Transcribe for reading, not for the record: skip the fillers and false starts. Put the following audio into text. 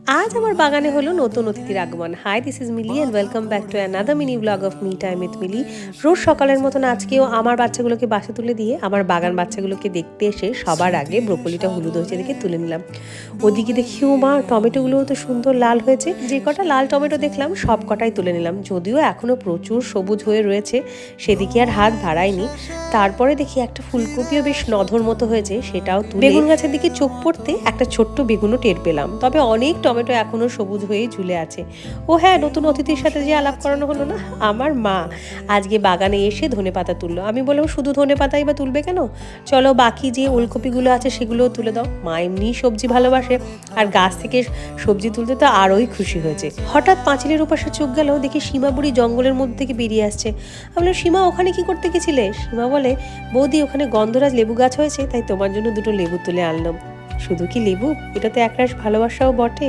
আজ আমার বাগানে হলো নতুন অতিথির আগমন। Hi, this is Mili and welcome back to another mini blog of me time with Mili. রোজ সকালের মতন আজকেও আমার বাচ্চাগুলোকে বাসে তুলে দিয়ে আমার বাগান বাচ্চাগুলোকে দেখতে এসে সবার আগে ব্রোকলিটা হলুদ হয়েছে দেখে তুলে নিলাম। ওদিকে দেখি ও মা, টমেটোগুলোও তো সুন্দর লাল হয়েছে। যে কটা লাল টমেটো দেখলাম সব কটাই তুলে নিলাম, যদিও এখনও প্রচুর সবুজ হয়ে রয়েছে, সেদিকে আর হাত বাড়ায়নি। তারপরে দেখি একটা ফুলকপিও বেশ নধর মতো হয়েছে, সেটাও তুলে বেগুন গাছের দিকে চোখ পড়তে একটা ছোট্ট বেগুনও টের পেলাম। তবে অনেক টমেটো এখনো সবুজ হয়েই ঝুলে আছে। ও হ্যাঁ, নতুন অতিথির সাথে যে আলাপ করানো হলো না, আমার মা আজকে বাগানে এসে ধনেপাতা তুললো। আমি বললাম শুধু ধনেপাতাই বা তুলবে কেন, চলো বাকি যে ওলকপিগুলো আছে সেগুলোও তুলে দাও। মা এমনি সবজি ভালোবাসে, আর গাছ থেকে সবজি তুলতে তো আরোই খুশি হয়েছে। হঠাৎ পাঁচিলের ওপাশে চোখ গেল, দেখি সীমা বুড়ি জঙ্গলের মধ্যে থেকে বেরিয়ে আসছে। আমি বললাম, সীমা ওখানে কি করতে গেছিলে? সীমা বলে, বৌদি ওখানে গন্ধরাজ লেবু গাছ হয়েছে, তাই তোমার জন্য দুটো লেবু তুলে আনলাম। শুধু কি লেবু, এটা তো একরাশ ভালোবাসাও বটে।